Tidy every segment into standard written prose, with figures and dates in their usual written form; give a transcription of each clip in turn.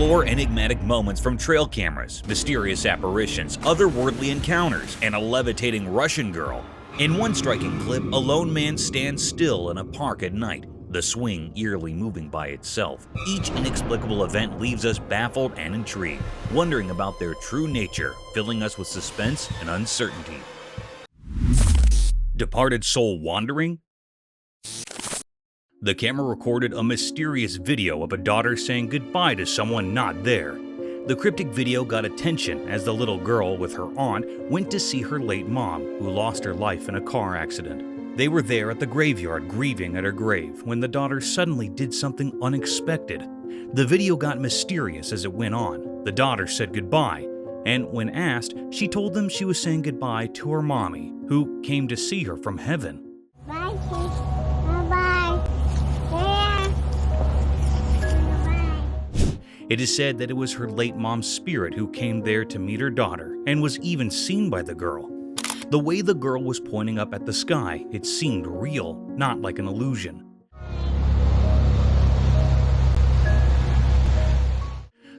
Explore enigmatic moments from trail cameras, mysterious apparitions, otherworldly encounters, and a levitating Russian girl. In one striking clip, a lone man stands still in a park at night, the swing eerily moving by itself. Each inexplicable event leaves us baffled and intrigued, wondering about their true nature, filling us with suspense and uncertainty. Departed soul wandering? The camera recorded a mysterious video of a daughter saying goodbye to someone not there. The cryptic video got attention as the little girl with her aunt went to see her late mom, who lost her life in a car accident. They were there at the graveyard grieving at her grave when the daughter suddenly did something unexpected. The video got mysterious as it went on. The daughter said goodbye, and when asked, she told them she was saying goodbye to her mommy, who came to see her from heaven. Bye, kids. Bye-bye. It is said that it was her late mom's spirit who came there to meet her daughter and was even seen by the girl. The way the girl was pointing up at the sky, it seemed real, not like an illusion.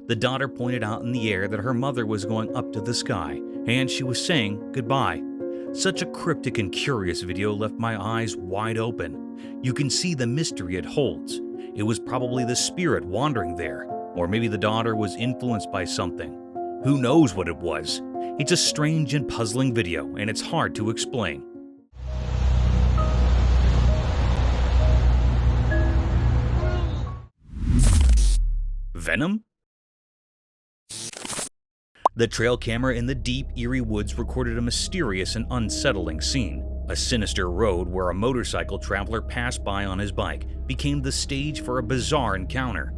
The daughter pointed out in the air that her mother was going up to the sky, and she was saying goodbye. Such a cryptic and curious video left my eyes wide open. You can see the mystery it holds. It was probably the spirit wandering there, or maybe the daughter was influenced by something. Who knows what it was? It's a strange and puzzling video, and it's hard to explain. Venom? The trail camera in the deep, eerie woods recorded a mysterious and unsettling scene. A sinister road where a motorcycle traveler passed by on his bike became the stage for a bizarre encounter.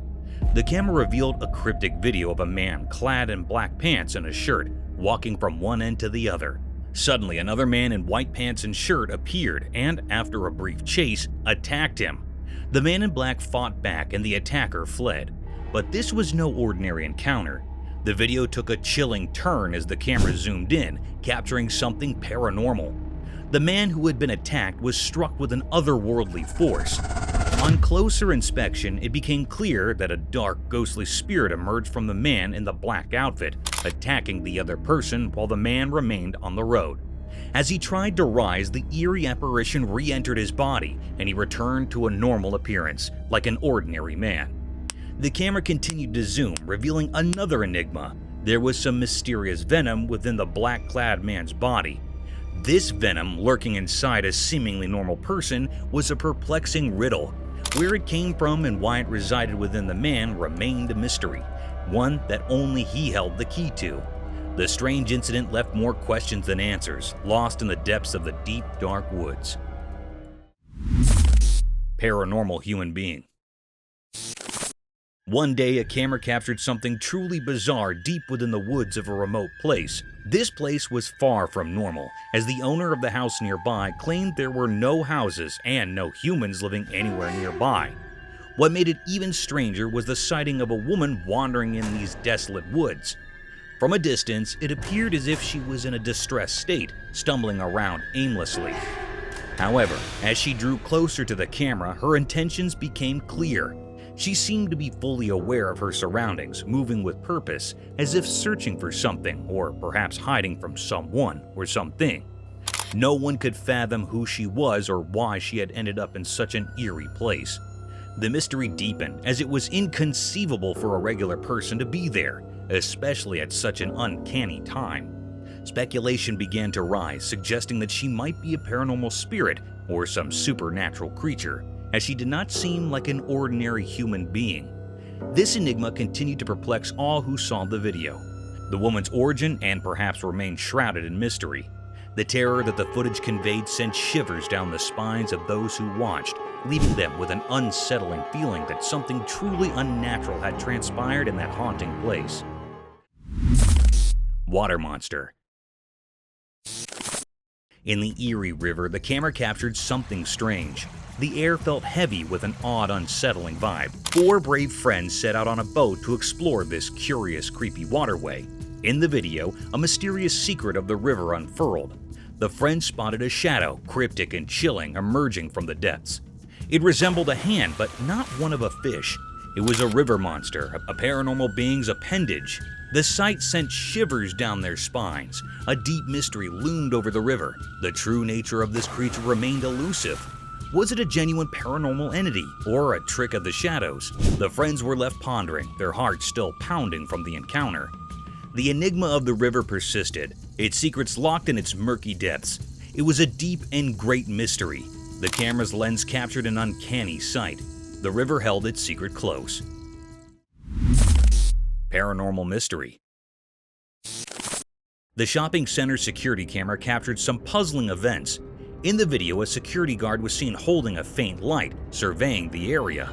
The camera revealed a cryptic video of a man clad in black pants and a shirt, walking from one end to the other. Suddenly, another man in white pants and shirt appeared and, after a brief chase, attacked him. The man in black fought back and the attacker fled. But this was no ordinary encounter. The video took a chilling turn as the camera zoomed in, capturing something paranormal. The man who had been attacked was struck with an otherworldly force. On closer inspection, it became clear that a dark, ghostly spirit emerged from the man in the black outfit, attacking the other person while the man remained on the road. As he tried to rise, the eerie apparition re-entered his body, and he returned to a normal appearance, like an ordinary man. The camera continued to zoom, revealing another enigma. There was some mysterious venom within the black-clad man's body. This venom, lurking inside a seemingly normal person, was a perplexing riddle. Where it came from and why it resided within the man remained a mystery, one that only he held the key to. The strange incident left more questions than answers, lost in the depths of the deep, dark woods. Paranormal human being. One day, a camera captured something truly bizarre deep within the woods of a remote place. This place was far from normal, as the owner of the house nearby claimed there were no houses and no humans living anywhere nearby. What made it even stranger was the sighting of a woman wandering in these desolate woods. From a distance, it appeared as if she was in a distressed state, stumbling around aimlessly. However, as she drew closer to the camera, her intentions became clear. She seemed to be fully aware of her surroundings, moving with purpose, as if searching for something, or perhaps hiding from someone or something. No one could fathom who she was or why she had ended up in such an eerie place. The mystery deepened, as it was inconceivable for a regular person to be there, especially at such an uncanny time. Speculation began to rise, suggesting that she might be a paranormal spirit or some supernatural creature, as she did not seem like an ordinary human being. This enigma continued to perplex all who saw the video. The woman's origin and perhaps remained shrouded in mystery. The terror that the footage conveyed sent shivers down the spines of those who watched, leaving them with an unsettling feeling that something truly unnatural had transpired in that haunting place. Water monster. In the Eerie River, the camera captured something strange. The air felt heavy with an odd, unsettling vibe. 4 brave friends set out on a boat to explore this curious, creepy waterway. In the video, a mysterious secret of the river unfurled. The friends spotted a shadow, cryptic and chilling, emerging from the depths. It resembled a hand, but not one of a fish. It was a river monster, a paranormal being's appendage. The sight sent shivers down their spines. A deep mystery loomed over the river. The true nature of this creature remained elusive. Was it a genuine paranormal entity or a trick of the shadows? The friends were left pondering, their hearts still pounding from the encounter. The enigma of the river persisted, its secrets locked in its murky depths. It was a deep and great mystery. The camera's lens captured an uncanny sight. The river held its secret close. Paranormal Mystery. The shopping center's security camera captured some puzzling events. In the video, a security guard was seen holding a faint light, surveying the area.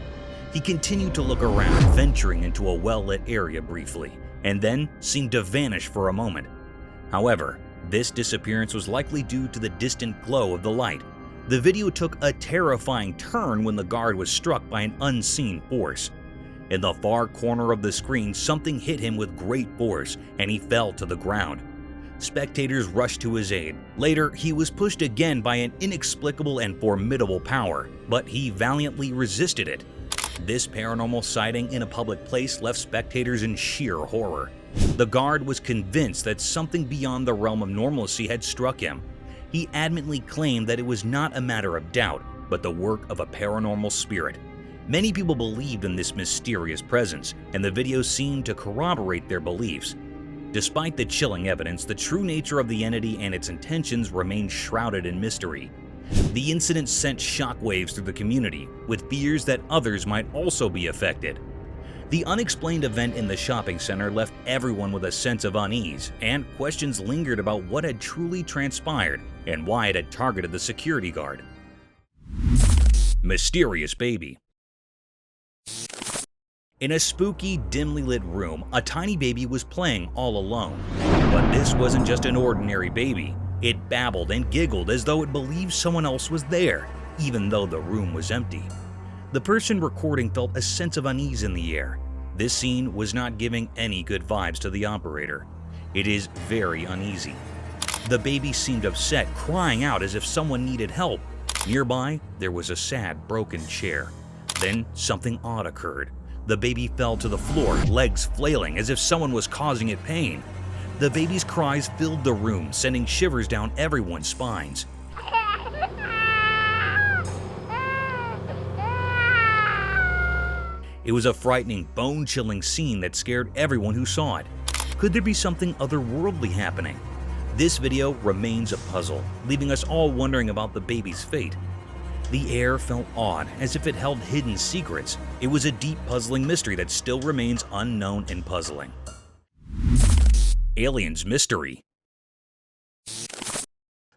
He continued to look around, venturing into a well-lit area briefly, and then seemed to vanish for a moment. However, this disappearance was likely due to the distant glow of the light. The video took a terrifying turn when the guard was struck by an unseen force. In the far corner of the screen, something hit him with great force, and he fell to the ground. Spectators rushed to his aid. Later, he was pushed again by an inexplicable and formidable power, but he valiantly resisted it. This paranormal sighting in a public place left spectators in sheer horror. The guard was convinced that something beyond the realm of normalcy had struck him. He adamantly claimed that it was not a matter of doubt, but the work of a paranormal spirit. Many people believed in this mysterious presence, and the video seemed to corroborate their beliefs. Despite the chilling evidence, the true nature of the entity and its intentions remained shrouded in mystery. The incident sent shockwaves through the community, with fears that others might also be affected. The unexplained event in the shopping center left everyone with a sense of unease, and questions lingered about what had truly transpired and why it had targeted the security guard. Mysterious baby. In a spooky, dimly lit room, a tiny baby was playing all alone. But this wasn't just an ordinary baby. It babbled and giggled as though it believed someone else was there, even though the room was empty. The person recording felt a sense of unease in the air. This scene was not giving any good vibes to the operator. It is very uneasy. The baby seemed upset, crying out as if someone needed help. Nearby, there was a sad, broken chair. Then something odd occurred. The baby fell to the floor, legs flailing as if someone was causing it pain. The baby's cries filled the room, sending shivers down everyone's spines. It was a frightening, bone-chilling scene that scared everyone who saw it. Could there be something otherworldly happening? This video remains a puzzle, leaving us all wondering about the baby's fate. The air felt odd, as if it held hidden secrets. It was a deep, puzzling mystery that still remains unknown and puzzling. Aliens Mystery.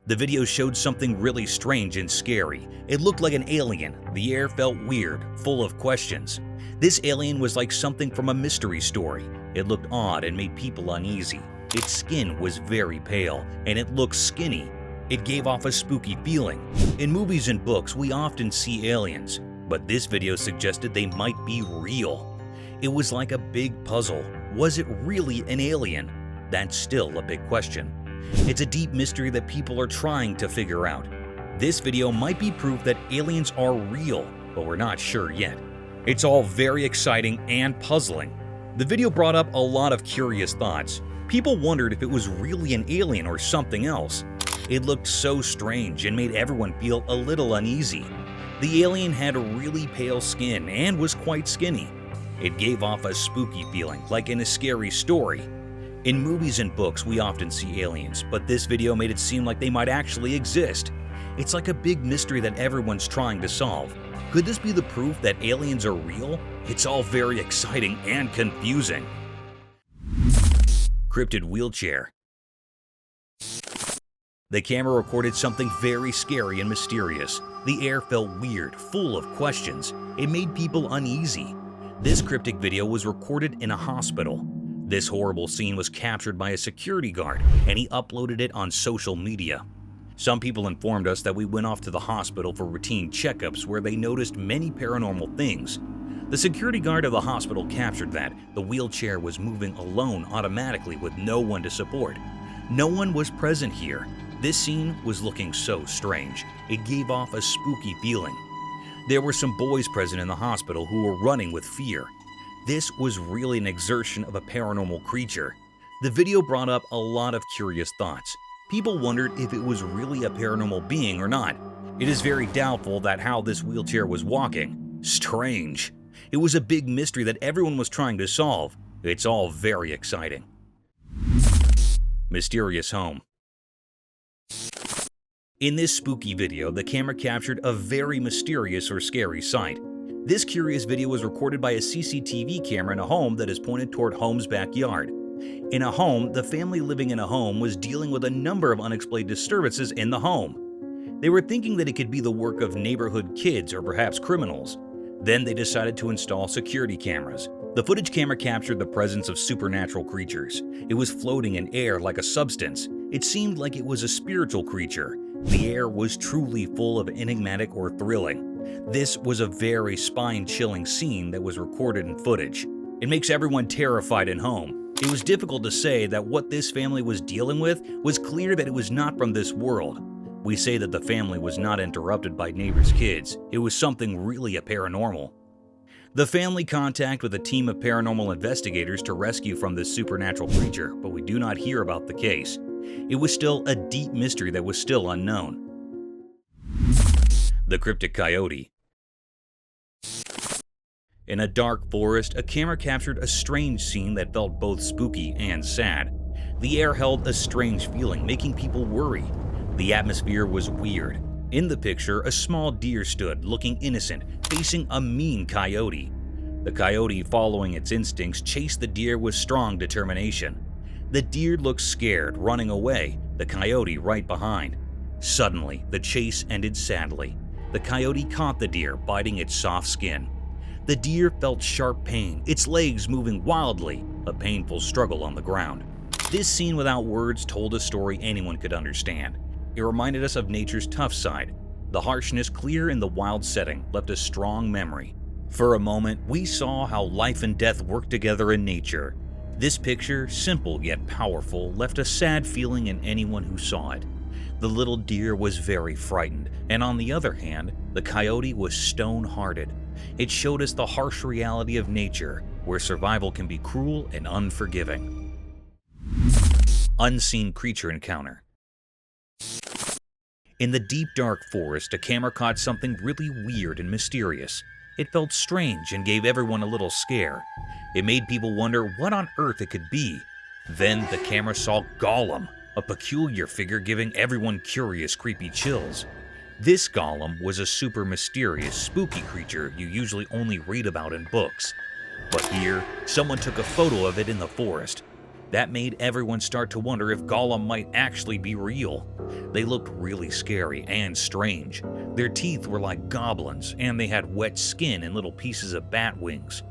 The video showed something really strange and scary. It looked like an alien. The air felt weird, full of questions. This alien was like something from a mystery story. It looked odd and made people uneasy. Its skin was very pale, and it looked skinny. It gave off a spooky feeling. In movies and books, we often see aliens, but this video suggested they might be real. It was like a big puzzle. Was it really an alien? That's still a big question. It's a deep mystery that people are trying to figure out. This video might be proof that aliens are real, but we're not sure yet. It's all very exciting and puzzling. The video brought up a lot of curious thoughts. People wondered if it was really an alien or something else. It looked so strange and made everyone feel a little uneasy. The alien had a really pale skin and was quite skinny. It gave off a spooky feeling, like in a scary story. In movies and books, we often see aliens, but this video made it seem like they might actually exist. It's like a big mystery that everyone's trying to solve. Could this be the proof that aliens are real? It's all very exciting and confusing. Crypted Wheelchair. The camera recorded something very scary and mysterious. The air felt weird, full of questions. It made people uneasy. This cryptic video was recorded in a hospital. This horrible scene was captured by a security guard, and he uploaded it on social media. Some people informed us that we went off to the hospital for routine checkups where they noticed many paranormal things. The security guard of the hospital captured that the wheelchair was moving alone automatically with no one to support. No one was present here. This scene was looking so strange. It gave off a spooky feeling. There were some boys present in the hospital who were running with fear. This was really an exertion of a paranormal creature. The video brought up a lot of curious thoughts. People wondered if it was really a paranormal being or not. It is very doubtful that how this wheelchair was walking. Strange. It was a big mystery that everyone was trying to solve. It's all very exciting. Mysterious home. In this spooky video, the camera captured a very mysterious or scary sight. This curious video was recorded by a CCTV camera in a home that is pointed toward home's backyard. In a home, the family living in a home was dealing with a number of unexplained disturbances in the home. They were thinking that it could be the work of neighborhood kids or perhaps criminals. Then they decided to install security cameras. The footage camera captured the presence of supernatural creatures. It was floating in air like a substance. It seemed like it was a spiritual creature. The air was truly full of enigmatic or thrilling. This was a very spine-chilling scene that was recorded in footage. It makes everyone terrified in home. It was difficult to say that what this family was dealing with was clear that it was not from this world. We say that the family was not interrupted by neighbors' kids. It was something really paranormal. The family contact with a team of paranormal investigators to rescue from this supernatural creature, but we do not hear about the case. It was still a deep mystery that was still unknown. The Cryptic Coyote. In a dark forest, a camera captured a strange scene that felt both spooky and sad. The air held a strange feeling, making people worry. The atmosphere was weird. In the picture, a small deer stood, looking innocent, facing a mean coyote. The coyote, following its instincts, chased the deer with strong determination. The deer looked scared, running away, the coyote right behind. Suddenly, the chase ended sadly. The coyote caught the deer, biting its soft skin. The deer felt sharp pain, its legs moving wildly, a painful struggle on the ground. This scene without words told a story anyone could understand. It reminded us of nature's tough side. The harshness, clear in the wild setting, left a strong memory. For a moment, we saw how life and death work together in nature. This picture, simple yet powerful, left a sad feeling in anyone who saw it. The little deer was very frightened, and on the other hand, the coyote was stone-hearted. It showed us the harsh reality of nature, where survival can be cruel and unforgiving. Unseen creature encounter. In the deep dark forest, a camera caught something really weird and mysterious. It felt strange and gave everyone a little scare. It made people wonder what on earth it could be. Then the camera saw Gollum, a peculiar figure giving everyone curious, creepy chills. This Gollum was a super mysterious, spooky creature you usually only read about in books. But here, someone took a photo of it in the forest. That made everyone start to wonder if Gollum might actually be real. They looked really scary and strange. Their teeth were like goblins, and they had wet skin and little pieces of bat wings.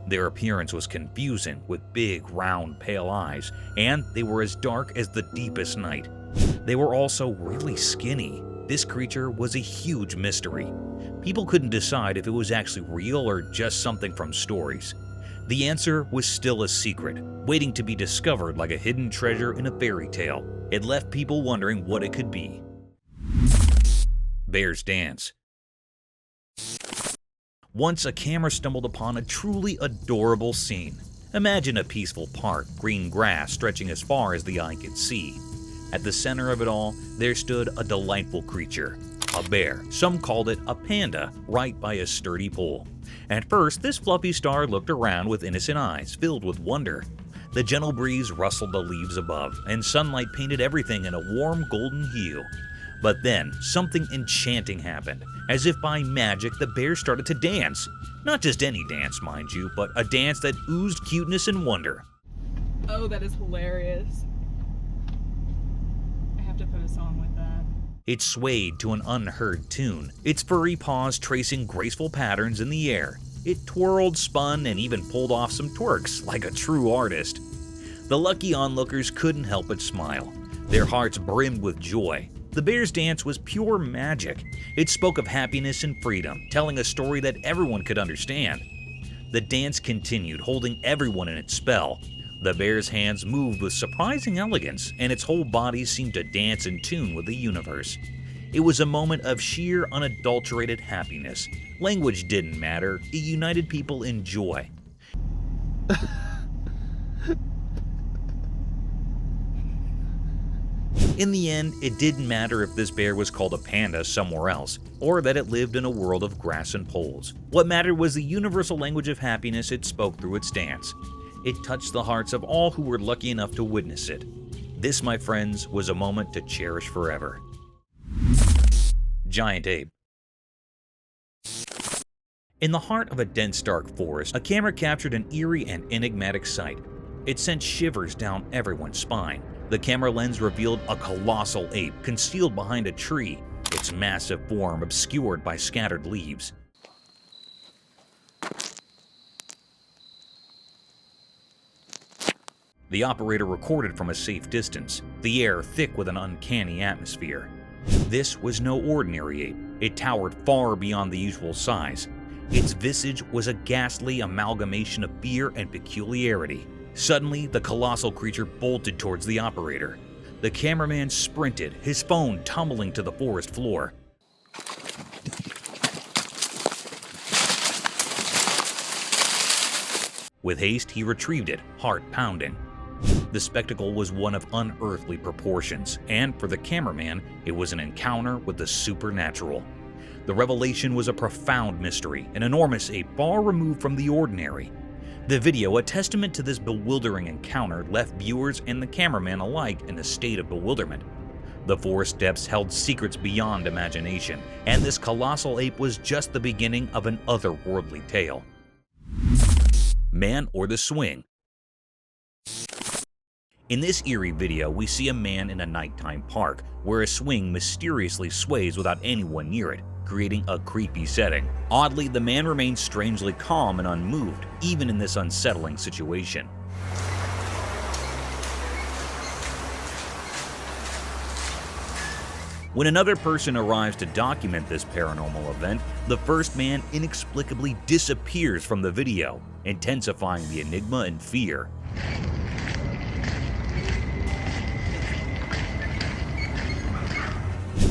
Their appearance was confusing, with big, round, pale eyes, and they were as dark as the deepest night. They were also really skinny. This creature was a huge mystery. People couldn't decide if it was actually real or just something from stories. The answer was still a secret, waiting to be discovered like a hidden treasure in a fairy tale. It left people wondering what it could be. Bear's Dance. Once a camera stumbled upon a truly adorable scene. Imagine a peaceful park, green grass stretching as far as the eye could see. At the center of it all, there stood a delightful creature, a bear. Some called it a panda, right by a sturdy pole. At first, this fluffy star looked around with innocent eyes, filled with wonder. The gentle breeze rustled the leaves above, and sunlight painted everything in a warm golden hue. But then, something enchanting happened. As if by magic, the bear started to dance. Not just any dance, mind you, but a dance that oozed cuteness and wonder. Oh, that is hilarious. I have to put a song with that. It swayed to an unheard tune, its furry paws tracing graceful patterns in the air. It twirled, spun, and even pulled off some twerks like a true artist. The lucky onlookers couldn't help but smile. Their hearts brimmed with joy. The bear's dance was pure magic. It spoke of happiness and freedom, telling a story that everyone could understand. The dance continued, holding everyone in its spell. The bear's hands moved with surprising elegance, and its whole body seemed to dance in tune with the universe. It was a moment of sheer, unadulterated happiness. Language didn't matter, it united people in joy. In the end, it didn't matter if this bear was called a panda somewhere else, or that it lived in a world of grass and poles. What mattered was the universal language of happiness it spoke through its dance. It touched the hearts of all who were lucky enough to witness it. This, my friends, was a moment to cherish forever. Giant ape. In the heart of a dense dark forest, a camera captured an eerie and enigmatic sight. It sent shivers down everyone's spine. The camera lens revealed a colossal ape concealed behind a tree, its massive form obscured by scattered leaves. The operator recorded from a safe distance, the air thick with an uncanny atmosphere. This was no ordinary ape. It towered far beyond the usual size. Its visage was a ghastly amalgamation of fear and peculiarity. Suddenly, the colossal creature bolted towards the operator. The cameraman sprinted, his phone tumbling to the forest floor. With haste, he retrieved it, heart pounding. The spectacle was one of unearthly proportions, and for the cameraman, it was an encounter with the supernatural. The revelation was a profound mystery, an enormous ape far removed from the ordinary. The video, a testament to this bewildering encounter, left viewers and the cameraman alike in a state of bewilderment. The forest depths held secrets beyond imagination, and this colossal ape was just the beginning of an otherworldly tale. Man or the swing. In this eerie video, we see a man in a nighttime park where a swing mysteriously sways without anyone near it, creating a creepy setting. Oddly, the man remains strangely calm and unmoved, even in this unsettling situation. When another person arrives to document this paranormal event, the first man inexplicably disappears from the video, intensifying the enigma and fear.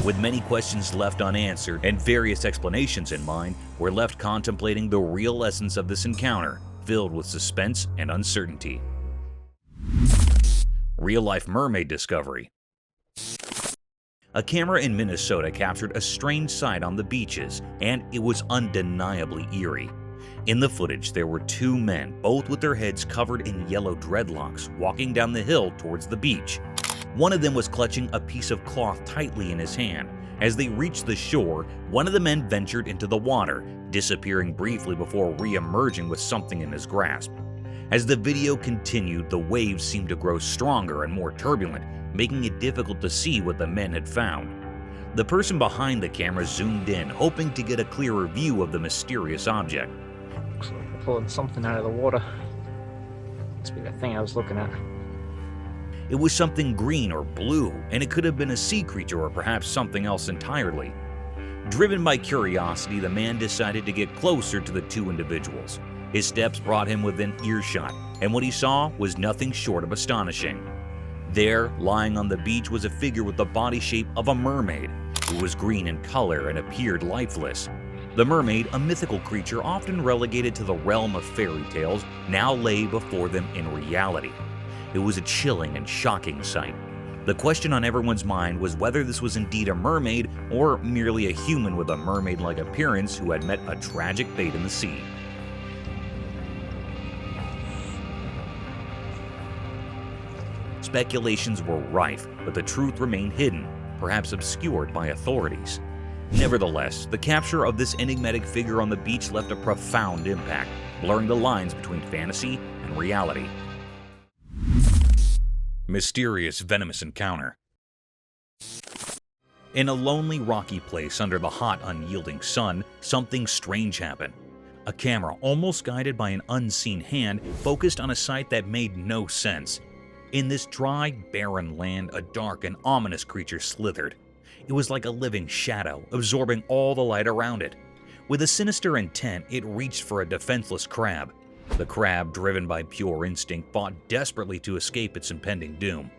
With many questions left unanswered and various explanations in mind, we're left contemplating the real essence of this encounter, filled with suspense and uncertainty. Real-life mermaid discovery. A camera in Minnesota captured a strange sight on the beaches, and it was undeniably eerie. In the footage, there were two men, both with their heads covered in yellow dreadlocks, walking down the hill towards the beach. One of them was clutching a piece of cloth tightly in his hand. As they reached the shore, one of the men ventured into the water, disappearing briefly before re-emerging with something in his grasp. As the video continued, the waves seemed to grow stronger and more turbulent, making it difficult to see what the men had found. The person behind the camera zoomed in, hoping to get a clearer view of the mysterious object. Looks like they're pulling something out of the water. Must be the thing I was looking at. It was something green or blue, and it could have been a sea creature or perhaps something else entirely. Driven by curiosity, the man decided to get closer to the two individuals. His steps brought him within earshot, and what he saw was nothing short of astonishing. There, lying on the beach, was a figure with the body shape of a mermaid. It was green in color and appeared lifeless. The mermaid, a mythical creature often relegated to the realm of fairy tales, now lay before them in reality. It was a chilling and shocking sight. The question on everyone's mind was whether this was indeed a mermaid or merely a human with a mermaid-like appearance who had met a tragic fate in the sea. Speculations were rife, but the truth remained hidden, perhaps obscured by authorities. Nevertheless, the capture of this enigmatic figure on the beach left a profound impact, blurring the lines between fantasy and reality. Mysterious venomous encounter. In a lonely rocky place under the hot, unyielding sun, something strange happened. A camera, almost guided by an unseen hand, focused on a sight that made no sense. In this dry, barren land, a dark and ominous creature slithered. It was like a living shadow, absorbing all the light around it. With a sinister intent, it reached for a defenseless crab. The crab, driven by pure instinct, fought desperately to escape its impending doom.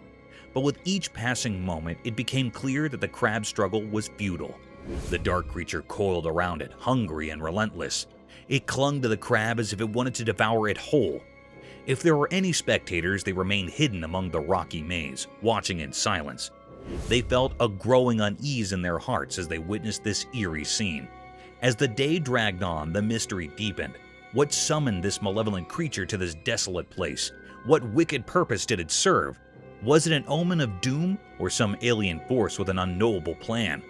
But with each passing moment, it became clear that the crab's struggle was futile. The dark creature coiled around it, hungry and relentless. It clung to the crab as if it wanted to devour it whole. If there were any spectators, they remained hidden among the rocky maze, watching in silence. They felt a growing unease in their hearts as they witnessed this eerie scene. As the day dragged on, the mystery deepened. What summoned this malevolent creature to this desolate place? What wicked purpose did it serve? Was it an omen of doom or some alien force with an unknowable plan?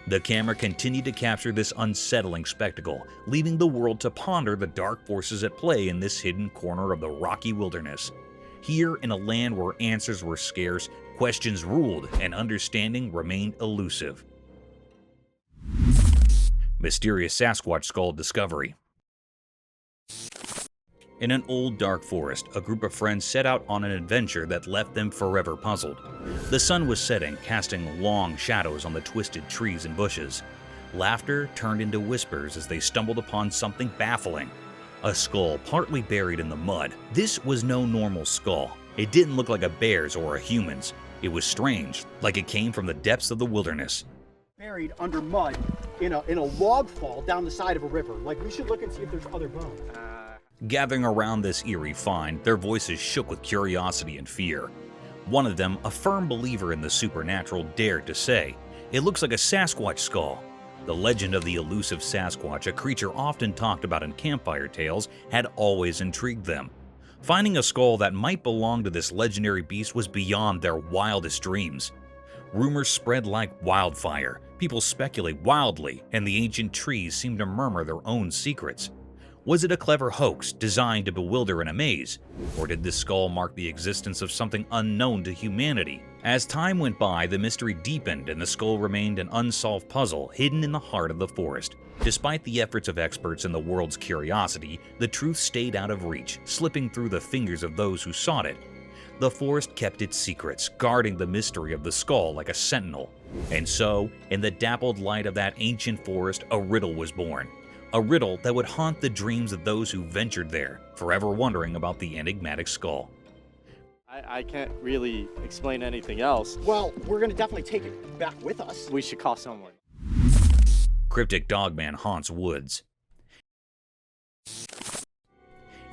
The camera continued to capture this unsettling spectacle, leaving the world to ponder the dark forces at play in this hidden corner of the rocky wilderness. Here, in a land where answers were scarce, questions ruled, and understanding remained elusive. Mysterious Sasquatch Skull Discovery. In an old dark forest, a group of friends set out on an adventure that left them forever puzzled. The sun was setting, casting long shadows on the twisted trees and bushes. Laughter turned into whispers as they stumbled upon something baffling. A skull partly buried in the mud. This was no normal skull. It didn't look like a bear's or a human's. It was strange, like it came from the depths of the wilderness. Buried under mud in a log fall down the side of a river. Like, we should look and see if there's other bones. Gathering around this eerie find, their voices shook with curiosity and fear. One of them, a firm believer in the supernatural, dared to say, "It looks like a Sasquatch skull." The legend of the elusive Sasquatch, a creature often talked about in campfire tales, had always intrigued them. Finding a skull that might belong to this legendary beast was beyond their wildest dreams. Rumors spread like wildfire, people speculate wildly, and the ancient trees seemed to murmur their own secrets. Was it a clever hoax designed to bewilder and amaze, or did this skull mark the existence of something unknown to humanity? As time went by, the mystery deepened and the skull remained an unsolved puzzle hidden in the heart of the forest. Despite the efforts of experts and the world's curiosity, the truth stayed out of reach, slipping through the fingers of those who sought it. The forest kept its secrets, guarding the mystery of the skull like a sentinel. And so, in the dappled light of that ancient forest, a riddle was born. A riddle that would haunt the dreams of those who ventured there, forever wondering about the enigmatic skull. I can't really explain anything else. Well, we're going to definitely take it back with us. We should call someone. Cryptic Dogman haunts woods.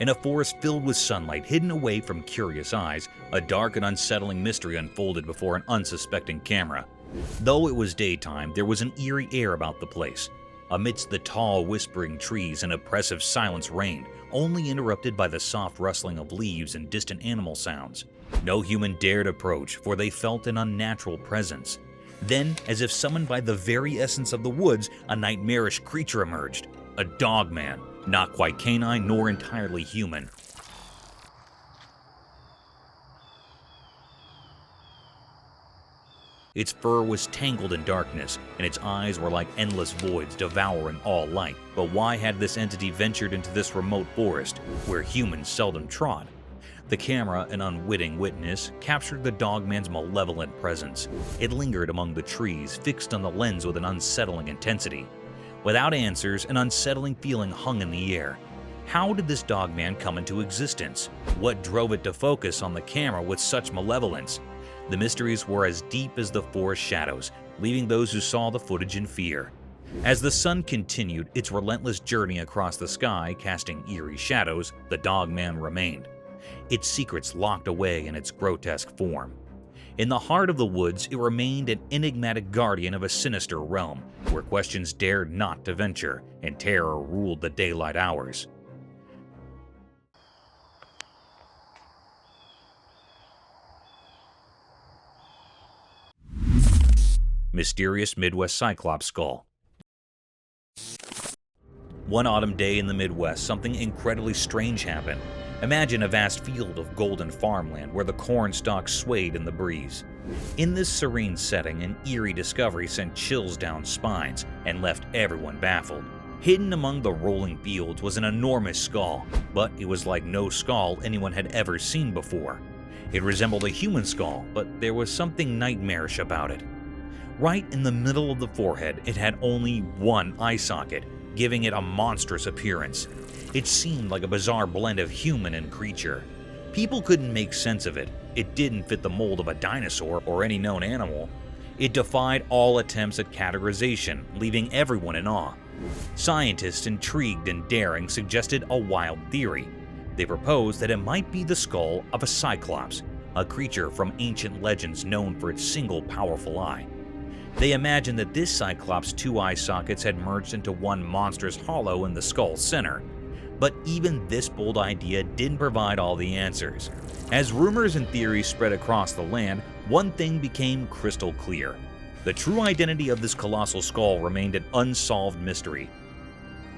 In a forest filled with sunlight, hidden away from curious eyes, a dark and unsettling mystery unfolded before an unsuspecting camera. Though it was daytime, there was an eerie air about the place. Amidst the tall, whispering trees, an oppressive silence reigned, only interrupted by the soft rustling of leaves and distant animal sounds. No human dared approach, for they felt an unnatural presence. Then, as if summoned by the very essence of the woods, a nightmarish creature emerged. A dogman, not quite canine nor entirely human. Its fur was tangled in darkness, and its eyes were like endless voids devouring all light. But why had this entity ventured into this remote forest, where humans seldom trod? The camera, an unwitting witness, captured the dogman's malevolent presence. It lingered among the trees, fixed on the lens with an unsettling intensity. Without answers, an unsettling feeling hung in the air. How did this dogman come into existence? What drove it to focus on the camera with such malevolence? The mysteries were as deep as the forest shadows, leaving those who saw the footage in fear. As the sun continued its relentless journey across the sky, casting eerie shadows, the dogman remained, its secrets locked away in its grotesque form. In the heart of the woods, it remained an enigmatic guardian of a sinister realm, where questions dared not to venture, and terror ruled the daylight hours. Mysterious Midwest Cyclops Skull. One autumn day in the Midwest, something incredibly strange happened. Imagine a vast field of golden farmland where the corn stalks swayed in the breeze. In this serene setting, an eerie discovery sent chills down spines and left everyone baffled. Hidden among the rolling fields was an enormous skull, but it was like no skull anyone had ever seen before. It resembled a human skull, but there was something nightmarish about it. Right in the middle of the forehead, it had only one eye socket, giving it a monstrous appearance. It seemed like a bizarre blend of human and creature. People couldn't make sense of it. It didn't fit the mold of a dinosaur or any known animal. It defied all attempts at categorization, leaving everyone in awe. Scientists, intrigued and daring, suggested a wild theory. They proposed that it might be the skull of a Cyclops, a creature from ancient legends known for its single powerful eye. They imagined that this Cyclops' two eye sockets had merged into one monstrous hollow in the skull's center. But even this bold idea didn't provide all the answers. As rumors and theories spread across the land, one thing became crystal clear. The true identity of this colossal skull remained an unsolved mystery.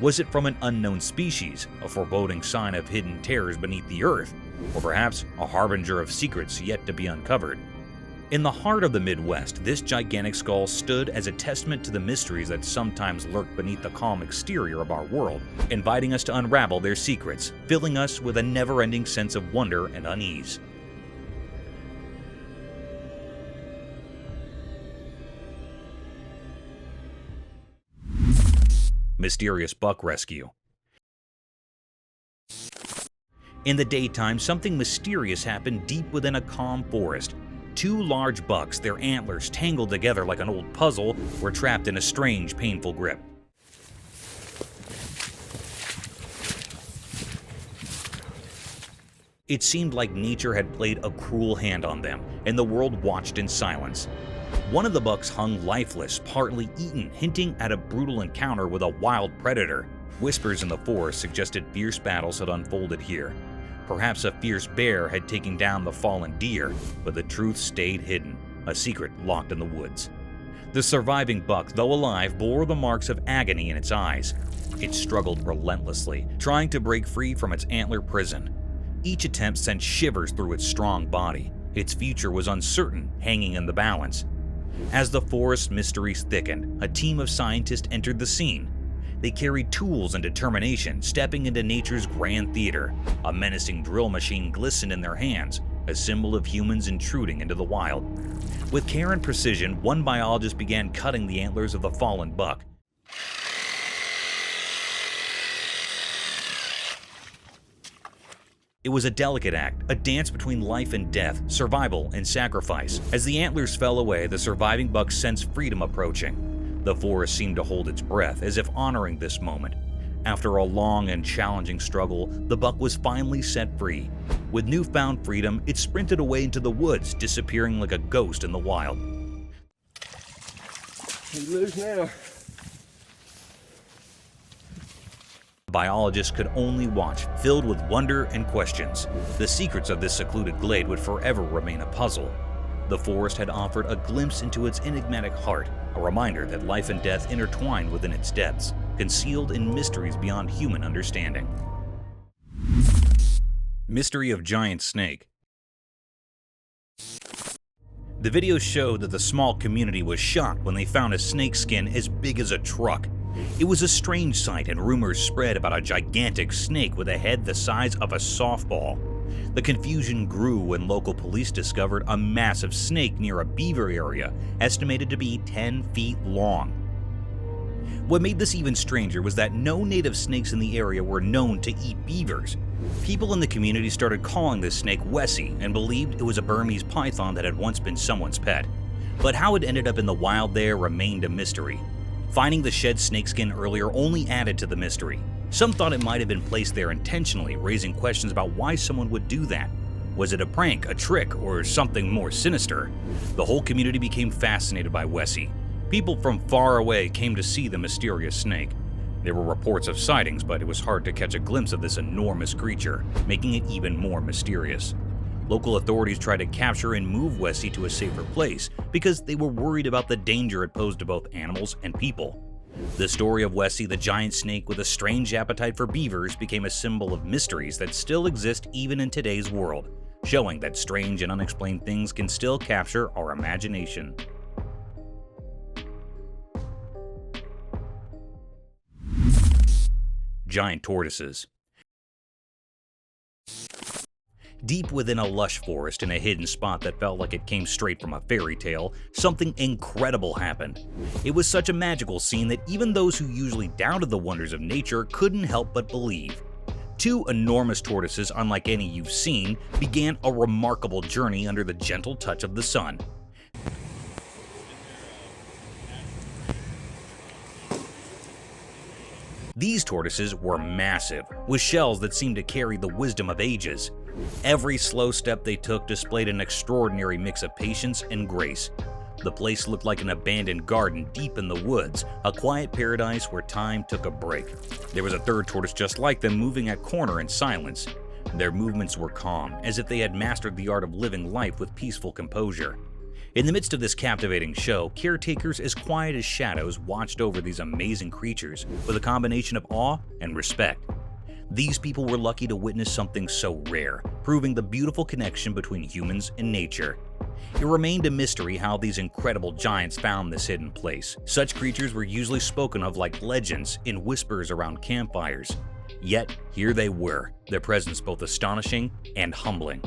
Was it from an unknown species, a foreboding sign of hidden terrors beneath the earth, or perhaps a harbinger of secrets yet to be uncovered? In the heart of the Midwest, this gigantic skull stood as a testament to the mysteries that sometimes lurk beneath the calm exterior of our world, inviting us to unravel their secrets, filling us with a never-ending sense of wonder and unease. Mysterious buck rescue. In the daytime, something mysterious happened deep within a calm forest. Two large bucks, their antlers tangled together like an old puzzle, were trapped in a strange, painful grip. It seemed like nature had played a cruel hand on them, and the world watched in silence. One of the bucks hung lifeless, partly eaten, hinting at a brutal encounter with a wild predator. Whispers in the forest suggested fierce battles had unfolded here. Perhaps a fierce bear had taken down the fallen deer, but the truth stayed hidden, a secret locked in the woods. The surviving buck, though alive, bore the marks of agony in its eyes. It struggled relentlessly, trying to break free from its antler prison. Each attempt sent shivers through its strong body. Its future was uncertain, hanging in the balance. As the forest mysteries thickened, a team of scientists entered the scene. They carried tools and determination, stepping into nature's grand theater. A menacing drill machine glistened in their hands, a symbol of humans intruding into the wild. With care and precision, one biologist began cutting the antlers of the fallen buck. It was a delicate act, a dance between life and death, survival and sacrifice. As the antlers fell away, the surviving buck sensed freedom approaching. The forest seemed to hold its breath, as if honoring this moment. After a long and challenging struggle, the buck was finally set free. With newfound freedom, it sprinted away into the woods, disappearing like a ghost in the wild. We lose now. Biologists could only watch, filled with wonder and questions. The secrets of this secluded glade would forever remain a puzzle. The forest had offered a glimpse into its enigmatic heart, a reminder that life and death intertwined within its depths, concealed in mysteries beyond human understanding. Mystery of giant snake. The video showed that the small community was shocked when they found a snake skin as big as a truck. It was a strange sight, and rumors spread about a gigantic snake with a head the size of a softball. The confusion grew when local police discovered a massive snake near a beaver area, estimated to be 10 feet long. What made this even stranger was that no native snakes in the area were known to eat beavers. People in the community started calling this snake Wessie and believed it was a Burmese python that had once been someone's pet. But how it ended up in the wild there remained a mystery. Finding the shed snakeskin earlier only added to the mystery. Some thought it might have been placed there intentionally, raising questions about why someone would do that. Was it a prank, a trick, or something more sinister? The whole community became fascinated by Wessie. People from far away came to see the mysterious snake. There were reports of sightings, but it was hard to catch a glimpse of this enormous creature, making it even more mysterious. Local authorities tried to capture and move Wessie to a safer place because they were worried about the danger it posed to both animals and people. The story of Wessie, the giant snake with a strange appetite for beavers, became a symbol of mysteries that still exist even in today's world, showing that strange and unexplained things can still capture our imagination. Giant tortoises. Deep within a lush forest in a hidden spot that felt like it came straight from a fairy tale, something incredible happened. It was such a magical scene that even those who usually doubted the wonders of nature couldn't help but believe. Two enormous tortoises, unlike any you've seen, began a remarkable journey under the gentle touch of the sun. These tortoises were massive, with shells that seemed to carry the wisdom of ages. Every slow step they took displayed an extraordinary mix of patience and grace. The place looked like an abandoned garden deep in the woods, a quiet paradise where time took a break. There was a third tortoise just like them, moving at corner in silence. Their movements were calm, as if they had mastered the art of living life with peaceful composure. In the midst of this captivating show, caretakers as quiet as shadows watched over these amazing creatures with a combination of awe and respect. These people were lucky to witness something so rare, proving the beautiful connection between humans and nature. It remained a mystery how these incredible giants found this hidden place. Such creatures were usually spoken of like legends in whispers around campfires. Yet, here they were, their presence both astonishing and humbling.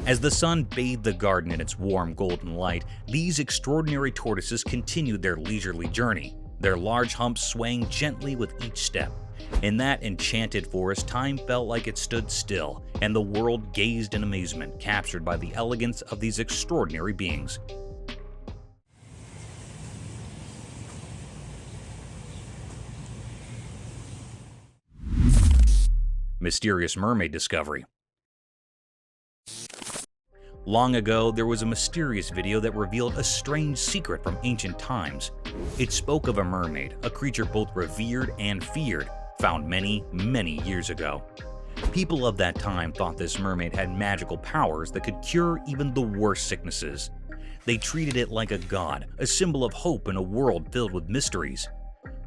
As the sun bathed the garden in its warm golden light, these extraordinary tortoises continued their leisurely journey, their large humps swaying gently with each step. In that enchanted forest, time felt like it stood still, and the world gazed in amazement, captured by the elegance of these extraordinary beings. Mysterious mermaid discovery. Long ago, there was a mysterious video that revealed a strange secret from ancient times. It spoke of a mermaid, a creature both revered and feared, found many, many years ago. People of that time thought this mermaid had magical powers that could cure even the worst sicknesses. They treated it like a god, a symbol of hope in a world filled with mysteries.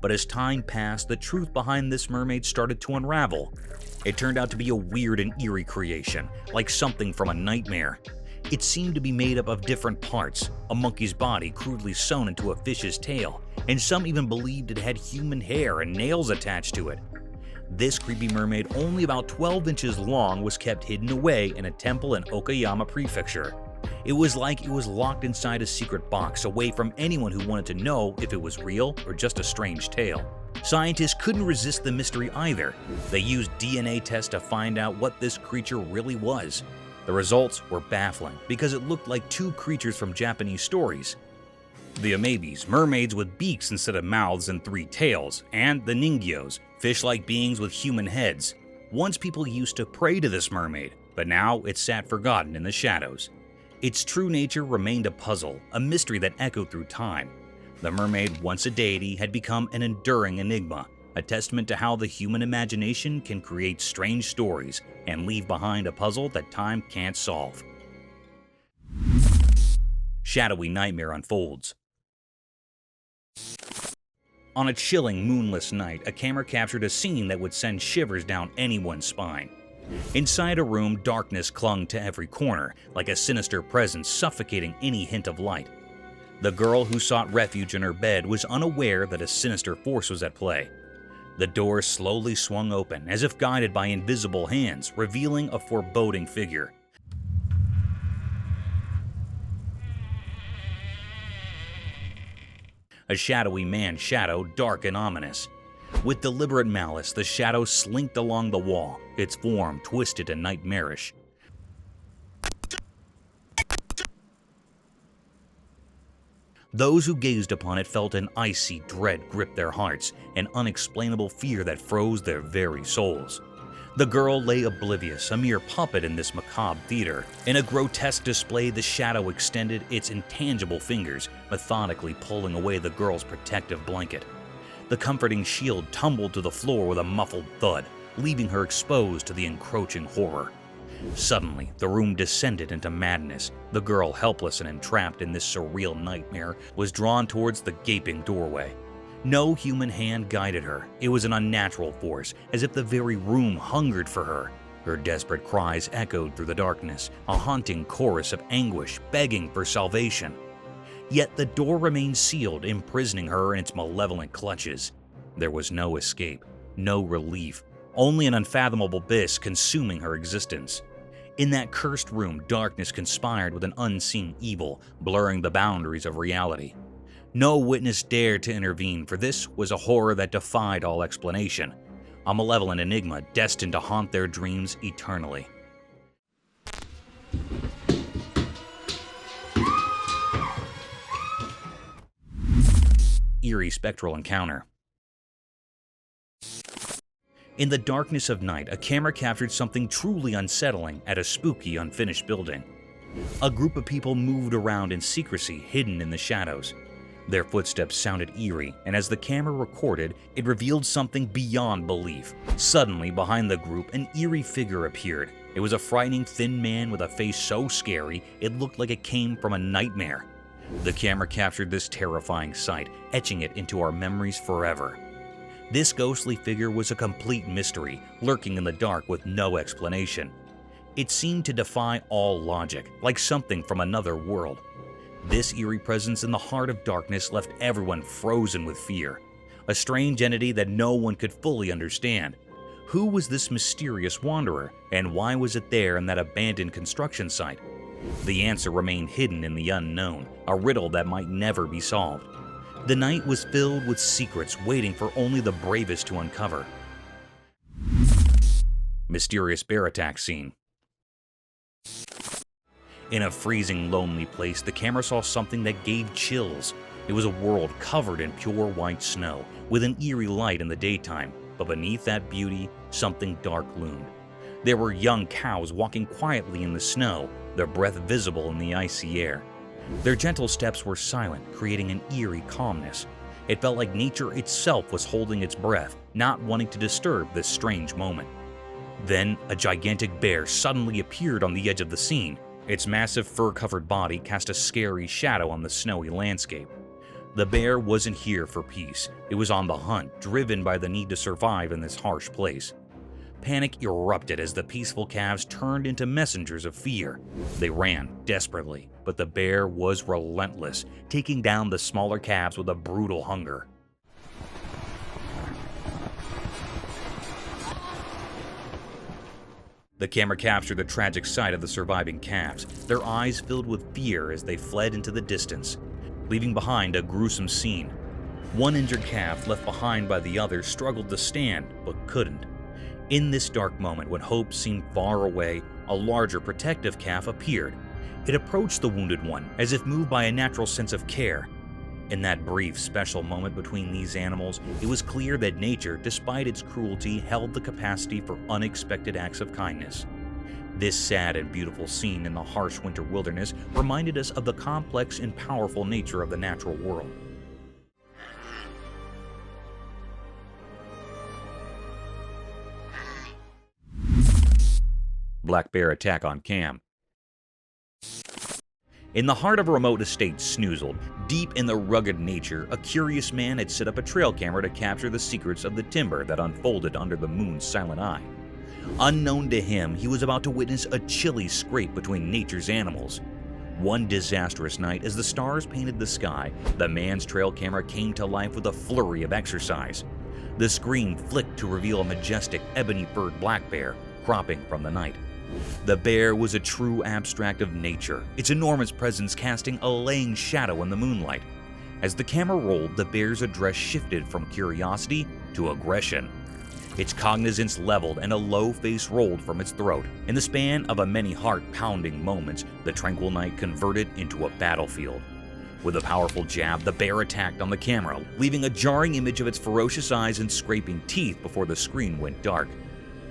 But as time passed, the truth behind this mermaid started to unravel. It turned out to be a weird and eerie creation, like something from a nightmare. It seemed to be made up of different parts, a monkey's body crudely sewn into a fish's tail, and some even believed it had human hair and nails attached to it. This creepy mermaid, only about 12 inches long, was kept hidden away in a temple in Okayama Prefecture. It was like it was locked inside a secret box, away from anyone who wanted to know if it was real or just a strange tale. Scientists couldn't resist the mystery either. They used DNA tests to find out what this creature really was. The results were baffling because it looked like two creatures from Japanese stories. The amebes, mermaids with beaks instead of mouths and 3 tails, and the ningyos, fish-like beings with human heads. Once people used to pray to this mermaid, but now it sat forgotten in the shadows. Its true nature remained a puzzle, a mystery that echoed through time. The mermaid, once a deity, had become an enduring enigma, a testament to how the human imagination can create strange stories and leave behind a puzzle that time can't solve. Shadowy nightmare unfolds. On a chilling, moonless night, a camera captured a scene that would send shivers down anyone's spine. Inside a room, darkness clung to every corner, like a sinister presence suffocating any hint of light. The girl who sought refuge in her bed was unaware that a sinister force was at play. The door slowly swung open, as if guided by invisible hands, revealing a foreboding figure. A shadowy man's shadow, dark and ominous. With deliberate malice, the shadow slinked along the wall, its form twisted and nightmarish. Those who gazed upon it felt an icy dread grip their hearts, an unexplainable fear that froze their very souls. The girl lay oblivious, a mere puppet in this macabre theater. In a grotesque display, the shadow extended its intangible fingers, methodically pulling away the girl's protective blanket. The comforting shield tumbled to the floor with a muffled thud, leaving her exposed to the encroaching horror. Suddenly, the room descended into madness. The girl, helpless and entrapped in this surreal nightmare, was drawn towards the gaping doorway. No human hand guided her. It was an unnatural force, as if the very room hungered for her. Her desperate cries echoed through the darkness, a haunting chorus of anguish begging for salvation. Yet the door remained sealed, imprisoning her in its malevolent clutches. There was no escape, no relief, only an unfathomable abyss consuming her existence. In that cursed room, darkness conspired with an unseen evil, blurring the boundaries of reality. No witness dared to intervene, for this was a horror that defied all explanation, a malevolent enigma destined to haunt their dreams eternally. Eerie spectral encounter. In the darkness of night, a camera captured something truly unsettling at a spooky, unfinished building. A group of people moved around in secrecy, hidden in the shadows. Their footsteps sounded eerie, and as the camera recorded, it revealed something beyond belief. Suddenly, behind the group, an eerie figure appeared. It was a frightening, thin man with a face so scary, it looked like it came from a nightmare. The camera captured this terrifying sight, etching it into our memories forever. This ghostly figure was a complete mystery, lurking in the dark with no explanation. It seemed to defy all logic, like something from another world. This eerie presence in the heart of darkness left everyone frozen with fear. A strange entity that no one could fully understand. Who was this mysterious wanderer, and why was it there in that abandoned construction site? The answer remained hidden in the unknown, a riddle that might never be solved. The night was filled with secrets waiting for only the bravest to uncover. Mysterious bear attack scene. In a freezing, lonely place, the camera saw something that gave chills. It was a world covered in pure white snow, with an eerie light in the daytime, but beneath that beauty, something dark loomed. There were young cows walking quietly in the snow, their breath visible in the icy air. Their gentle steps were silent, creating an eerie calmness. It felt like nature itself was holding its breath, not wanting to disturb this strange moment. Then, a gigantic bear suddenly appeared on the edge of the scene. Its massive fur-covered body cast a scary shadow on the snowy landscape. The bear wasn't here for peace. It was on the hunt, driven by the need to survive in this harsh place. Panic erupted as the peaceful calves turned into messengers of fear. They ran desperately, but the bear was relentless, taking down the smaller calves with a brutal hunger. The camera captured the tragic sight of the surviving calves, their eyes filled with fear as they fled into the distance, leaving behind a gruesome scene. One injured calf left behind by the others struggled to stand, but couldn't. In this dark moment, when hope seemed far away, a larger protective calf appeared. It approached the wounded one, as if moved by a natural sense of care. In that brief, special moment between these animals, it was clear that nature, despite its cruelty, held the capacity for unexpected acts of kindness. This sad and beautiful scene in the harsh winter wilderness reminded us of the complex and powerful nature of the natural world. Black bear attack on cam. In the heart of a remote estate snoozled, deep in the rugged nature, a curious man had set up a trail camera to capture the secrets of the timber that unfolded under the moon's silent eye. Unknown to him, he was about to witness a chilly scrape between nature's animals. One disastrous night, as the stars painted the sky, the man's trail camera came to life with a flurry of exercise. The screen flicked to reveal a majestic ebony-furred black bear cropping from the night. The bear was a true abstract of nature, its enormous presence casting a laying shadow in the moonlight. As the camera rolled, the bear's address shifted from curiosity to aggression. Its cognizance leveled and a low face rolled from its throat. In the span of a many heart-pounding moments, the tranquil night converted into a battlefield. With a powerful jab, the bear attacked on the camera, leaving a jarring image of its ferocious eyes and scraping teeth before the screen went dark.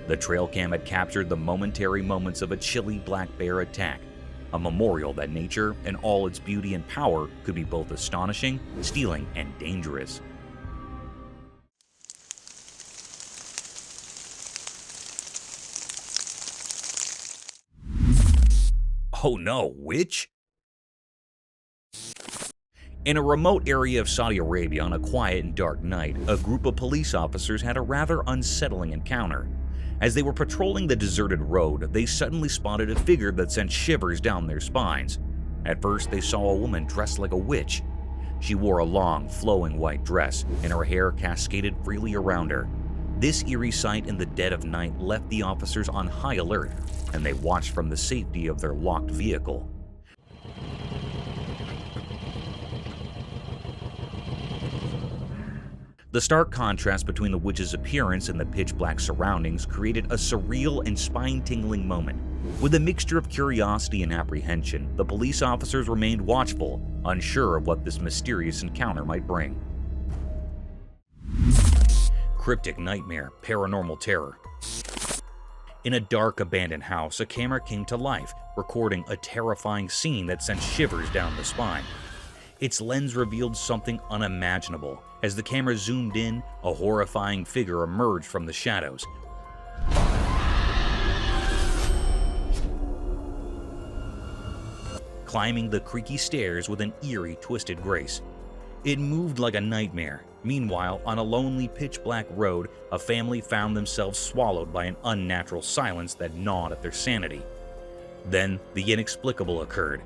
The trail cam had captured the momentary moments of a chilly black bear attack, a memorial that nature, in all its beauty and power, could be both astonishing, stealing, and dangerous. Oh no, witch? In a remote area of Saudi Arabia on a quiet and dark night, a group of police officers had a rather unsettling encounter. As they were patrolling the deserted road, they suddenly spotted a figure that sent shivers down their spines. At first, they saw a woman dressed like a witch. She wore a long, flowing white dress, and her hair cascaded freely around her. This eerie sight in the dead of night left the officers on high alert, and they watched from the safety of their locked vehicle. The stark contrast between the witch's appearance and the pitch-black surroundings created a surreal and spine-tingling moment. With a mixture of curiosity and apprehension, the police officers remained watchful, unsure of what this mysterious encounter might bring. Cryptic Nightmare, Paranormal Terror. In a dark, abandoned house, a camera came to life, recording a terrifying scene that sent shivers down the spine. Its lens revealed something unimaginable. As the camera zoomed in, a horrifying figure emerged from the shadows. Climbing the creaky stairs with an eerie, twisted grace. It moved like a nightmare. Meanwhile, on a lonely, pitch-black road, a family found themselves swallowed by an unnatural silence that gnawed at their sanity. Then, the inexplicable occurred.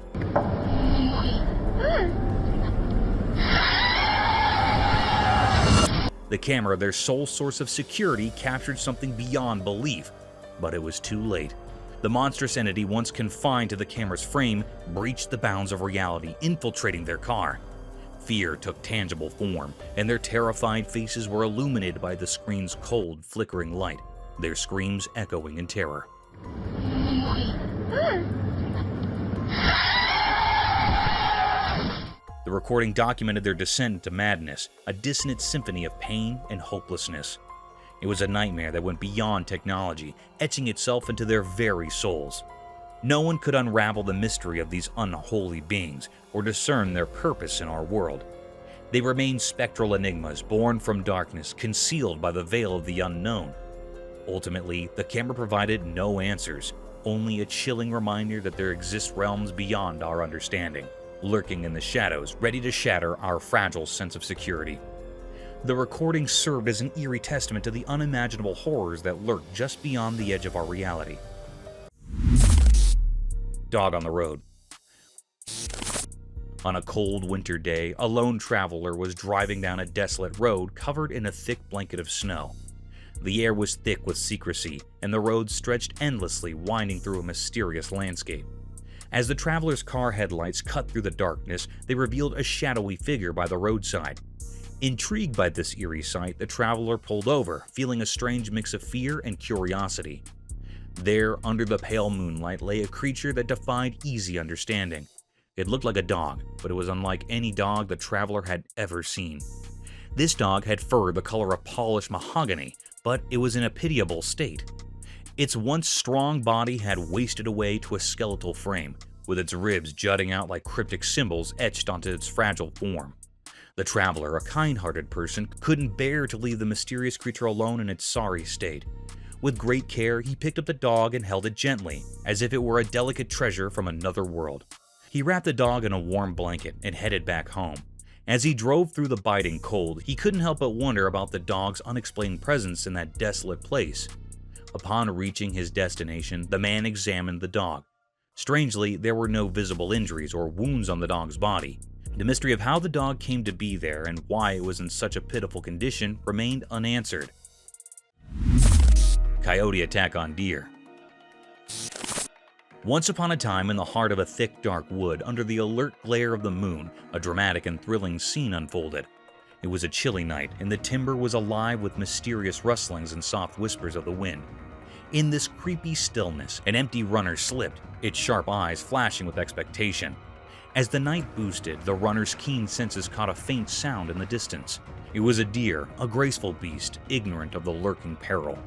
The camera, their sole source of security, captured something beyond belief, but it was too late. The monstrous entity, once confined to the camera's frame, breached the bounds of reality, infiltrating their car. Fear took tangible form, and their terrified faces were illuminated by the screen's cold, flickering light, their screams echoing in terror. The recording documented their descent into madness, a dissonant symphony of pain and hopelessness. It was a nightmare that went beyond technology, etching itself into their very souls. No one could unravel the mystery of these unholy beings or discern their purpose in our world. They remained spectral enigmas born from darkness, concealed by the veil of the unknown. Ultimately, the camera provided no answers, only a chilling reminder that there exist realms beyond our understanding, lurking in the shadows, ready to shatter our fragile sense of security. The recording served as an eerie testament to the unimaginable horrors that lurk just beyond the edge of our reality. Dog on the road. On a cold winter day, a lone traveler was driving down a desolate road covered in a thick blanket of snow. The air was thick with secrecy, and the road stretched endlessly, winding through a mysterious landscape. As the traveler's car headlights cut through the darkness, they revealed a shadowy figure by the roadside. Intrigued by this eerie sight, the traveler pulled over, feeling a strange mix of fear and curiosity. There, under the pale moonlight, lay a creature that defied easy understanding. It looked like a dog, but it was unlike any dog the traveler had ever seen. This dog had fur the color of polished mahogany, but it was in a pitiable state. Its once strong body had wasted away to a skeletal frame, with its ribs jutting out like cryptic symbols etched onto its fragile form. The traveler, a kind-hearted person, couldn't bear to leave the mysterious creature alone in its sorry state. With great care, he picked up the dog and held it gently, as if it were a delicate treasure from another world. He wrapped the dog in a warm blanket and headed back home. As he drove through the biting cold, he couldn't help but wonder about the dog's unexplained presence in that desolate place. Upon reaching his destination, the man examined the dog. Strangely, there were no visible injuries or wounds on the dog's body. The mystery of how the dog came to be there and why it was in such a pitiful condition remained unanswered. Coyote attack on deer. Once upon a time, in the heart of a thick, dark wood, under the alert glare of the moon, a dramatic and thrilling scene unfolded. It was a chilly night, and the timber was alive with mysterious rustlings and soft whispers of the wind. In this creepy stillness, an empty runner slipped, its sharp eyes flashing with expectation. As the night boosted, the runner's keen senses caught a faint sound in the distance. It was a deer, a graceful beast, ignorant of the lurking peril.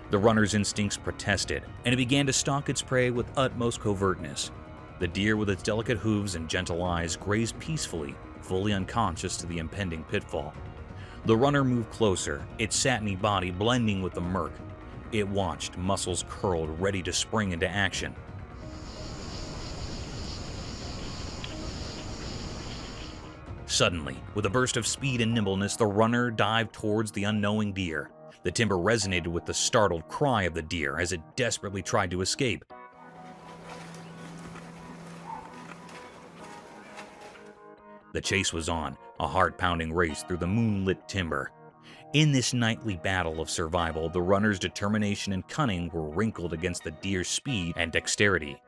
The runner's instincts protested, and it began to stalk its prey with utmost covertness. The deer, with its delicate hooves and gentle eyes, grazed peacefully, fully unconscious to the impending pitfall. The runner moved closer, its satiny body blending with the murk. It watched, muscles curled, ready to spring into action. Suddenly, with a burst of speed and nimbleness, the runner dived towards the unknowing deer. The timber resonated with the startled cry of the deer as it desperately tried to escape. The chase was on, a heart-pounding race through the moonlit timber. In this nightly battle of survival, the runner's determination and cunning were wrinkled against the deer's speed and dexterity.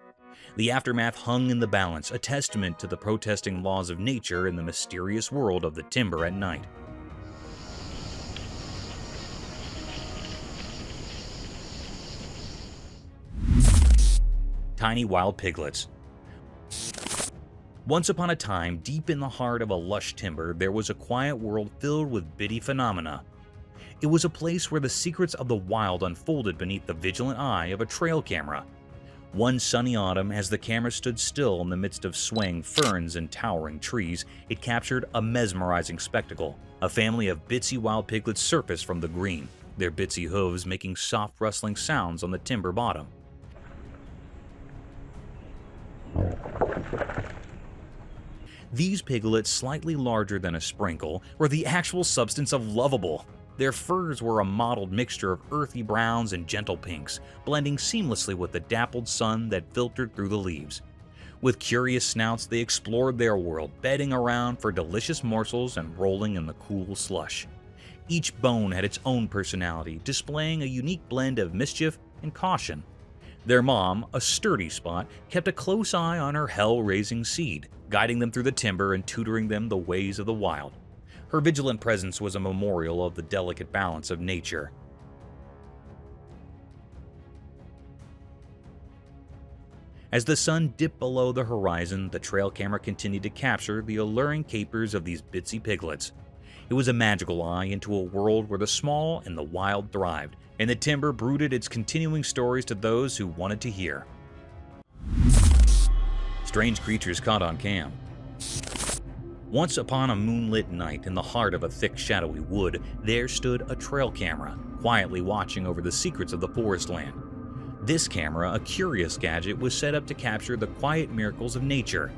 The aftermath hung in the balance, a testament to the protesting laws of nature in the mysterious world of the timber at night. Tiny wild piglets. Once upon a time, deep in the heart of a lush timber, there was a quiet world filled with bitty phenomena. It was a place where the secrets of the wild unfolded beneath the vigilant eye of a trail camera. One sunny autumn, as the camera stood still in the midst of swaying ferns and towering trees, it captured a mesmerizing spectacle. A family of bitsy wild piglets surfaced from the green, their bitsy hooves making soft rustling sounds on the timber bottom. These piglets, slightly larger than a sprinkle, were the actual substance of lovable. Their furs were a mottled mixture of earthy browns and gentle pinks, blending seamlessly with the dappled sun that filtered through the leaves. With curious snouts, they explored their world, bedding around for delicious morsels and rolling in the cool slush. Each bone had its own personality, displaying a unique blend of mischief and caution. Their mom, a sturdy spot, kept a close eye on her hell-raising seed, guiding them through the timber and tutoring them the ways of the wild. Her vigilant presence was a memorial of the delicate balance of nature. As the sun dipped below the horizon, the trail camera continued to capture the alluring capers of these bitsy piglets. It was a magical eye into a world where the small and the wild thrived, and the timber brooded its continuing stories to those who wanted to hear. Strange creatures caught on cam. Once upon a moonlit night in the heart of a thick, shadowy wood, there stood a trail camera, quietly watching over the secrets of the forest land. This camera, a curious gadget, was set up to capture the quiet miracles of nature.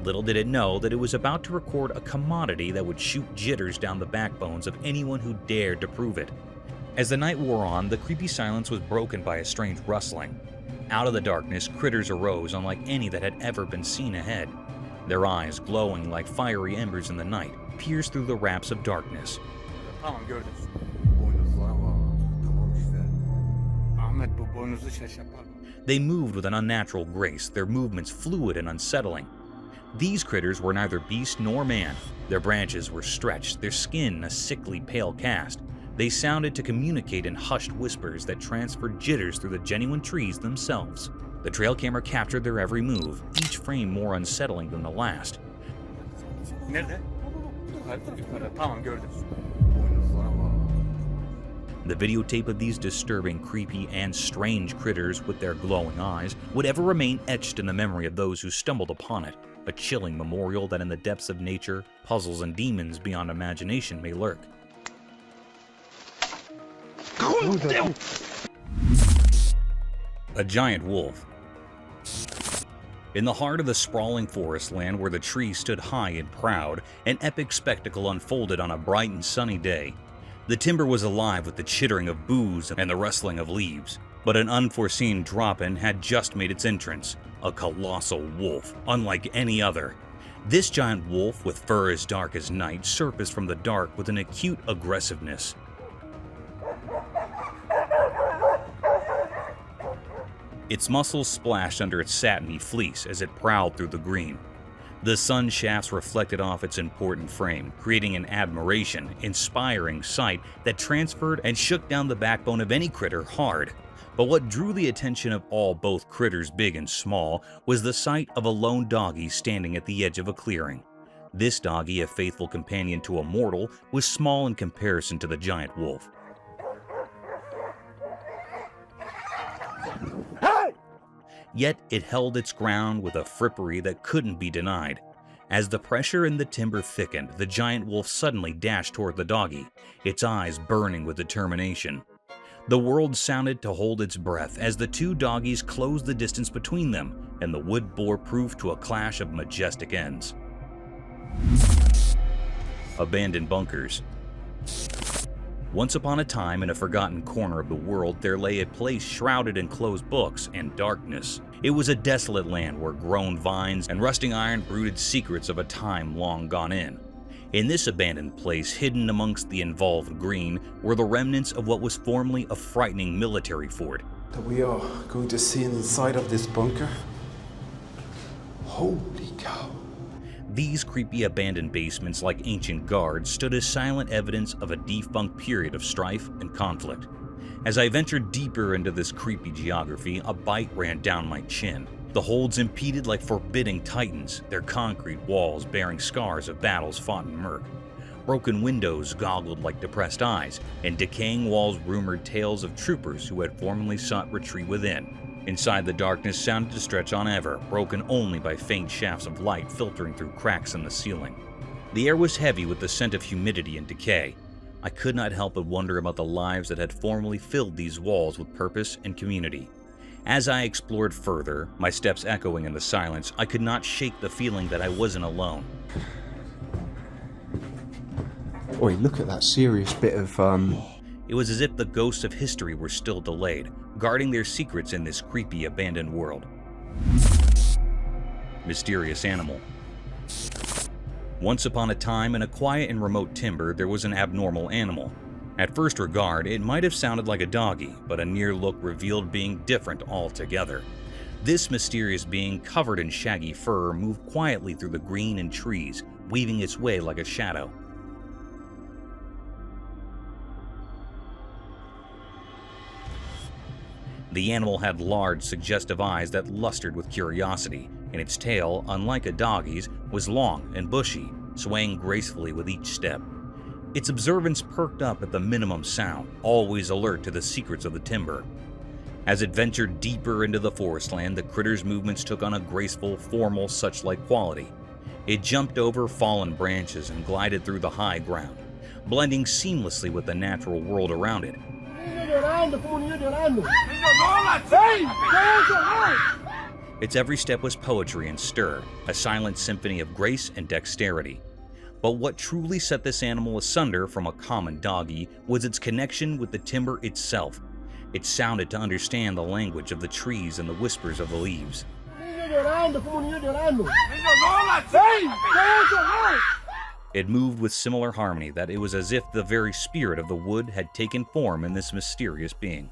Little did it know that it was about to record a commodity that would shoot jitters down the backbones of anyone who dared to prove it. As the night wore on, the creepy silence was broken by a strange rustling. Out of the darkness, critters arose unlike any that had ever been seen ahead. Their eyes, glowing like fiery embers in the night, pierced through the wraps of darkness. They moved with an unnatural grace, their movements fluid and unsettling. These critters were neither beast nor man. Their branches were stretched, their skin a sickly pale cast. They sounded to communicate in hushed whispers that transferred jitters through the genuine trees themselves. The trail camera captured their every move, each frame more unsettling than the last. The videotape of these disturbing, creepy, and strange critters with their glowing eyes would ever remain etched in the memory of those who stumbled upon it, a chilling memorial that in the depths of nature, puzzles and demons beyond imagination may lurk. A giant wolf. In the heart of the sprawling forest land where the trees stood high and proud, an epic spectacle unfolded on a bright and sunny day. The timber was alive with the chittering of booze and the rustling of leaves, but an unforeseen drop-in had just made its entrance, a colossal wolf, unlike any other. This giant wolf, with fur as dark as night, surfaced from the dark with an acute aggressiveness. Its muscles splashed under its satiny fleece as it prowled through the green. The sun shafts reflected off its important frame, creating an admiration, inspiring sight that transferred and shook down the backbone of any critter hard. But what drew the attention of all, both critters big and small, was the sight of a lone doggy standing at the edge of a clearing. This doggy, a faithful companion to a mortal, was small in comparison to the giant wolf. Yet it held its ground with a frippery that couldn't be denied. As the pressure in the timber thickened, the giant wolf suddenly dashed toward the doggy, its eyes burning with determination. The world sounded to hold its breath as the two doggies closed the distance between them, and the wood bore proof to a clash of majestic ends. Abandoned bunkers. Once upon a time, in a forgotten corner of the world, there lay a place shrouded in closed books and darkness. It was a desolate land where grown vines and rusting iron brooded secrets of a time long gone in. In this abandoned place, hidden amongst the involved green, were the remnants of what was formerly a frightening military fort. That we are going to see inside of this bunker? Holy cow. These creepy abandoned basements, like ancient guards, stood as silent evidence of a defunct period of strife and conflict. As I ventured deeper into this creepy geography, a bite ran down my chin. The holds impeded like forbidding titans, their concrete walls bearing scars of battles fought in murk. Broken windows goggled like depressed eyes, and decaying walls rumored tales of troopers who had formerly sought retreat within. Inside, the darkness sounded to stretch on ever, broken only by faint shafts of light filtering through cracks in the ceiling. The air was heavy with the scent of humidity and decay. I could not help but wonder about the lives that had formerly filled these walls with purpose and community. As I explored further, my steps echoing in the silence, I could not shake the feeling that I wasn't alone. Oi, look at that serious bit of, It was as if the ghosts of history were still delayed, guarding their secrets in this creepy, abandoned world. Mysterious animal. Once upon a time, in a quiet and remote timber, there was an abnormal animal. At first regard, it might have sounded like a doggy, but a near look revealed being different altogether. This mysterious being, covered in shaggy fur, moved quietly through the green and trees, weaving its way like a shadow. The animal had large, suggestive eyes that lustered with curiosity, and its tail, unlike a doggy's, was long and bushy, swaying gracefully with each step. Its observance perked up at the minimum sound, always alert to the secrets of the timber. As it ventured deeper into the forestland, the critter's movements took on a graceful, formal, such-like quality. It jumped over fallen branches and glided through the high ground, blending seamlessly with the natural world around it. Its every step was poetry and stir, a silent symphony of grace and dexterity. But what truly set this animal asunder from a common doggy was its connection with the timber itself. It sounded to understand the language of the trees and the whispers of the leaves. It moved with similar harmony that it was as if the very spirit of the wood had taken form in this mysterious being.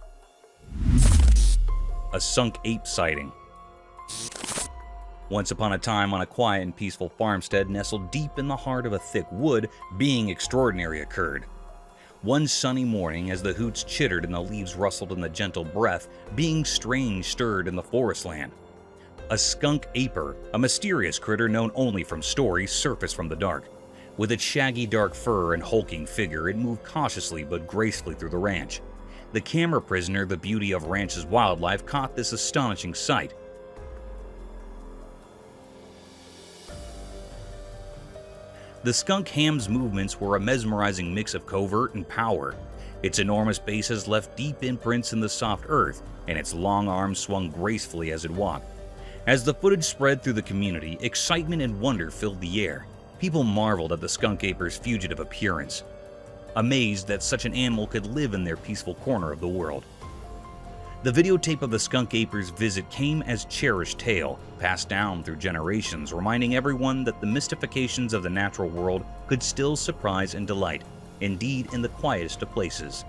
A sunk ape sighting. Once upon a time, on a quiet and peaceful farmstead nestled deep in the heart of a thick wood, being extraordinary occurred. One sunny morning, as the hoots chittered and the leaves rustled in the gentle breath, being strange stirred in the forestland. A skunk aper, a mysterious critter known only from stories, surfaced from the dark. With its shaggy dark fur and hulking figure, it moved cautiously but gracefully through the ranch. The camera prisoner, the beauty of ranch's wildlife, caught this astonishing sight. The skunk ham's movements were a mesmerizing mix of covert and power. Its enormous bases left deep imprints in the soft earth, and its long arms swung gracefully as it walked. As the footage spread through the community, excitement and wonder filled the air. People marveled at the skunk aper's fugitive appearance, amazed that such an animal could live in their peaceful corner of the world. The videotape of the skunk aper's visit came as cherished tale, passed down through generations, reminding everyone that the mystifications of the natural world could still surprise and delight, indeed in the quietest of places.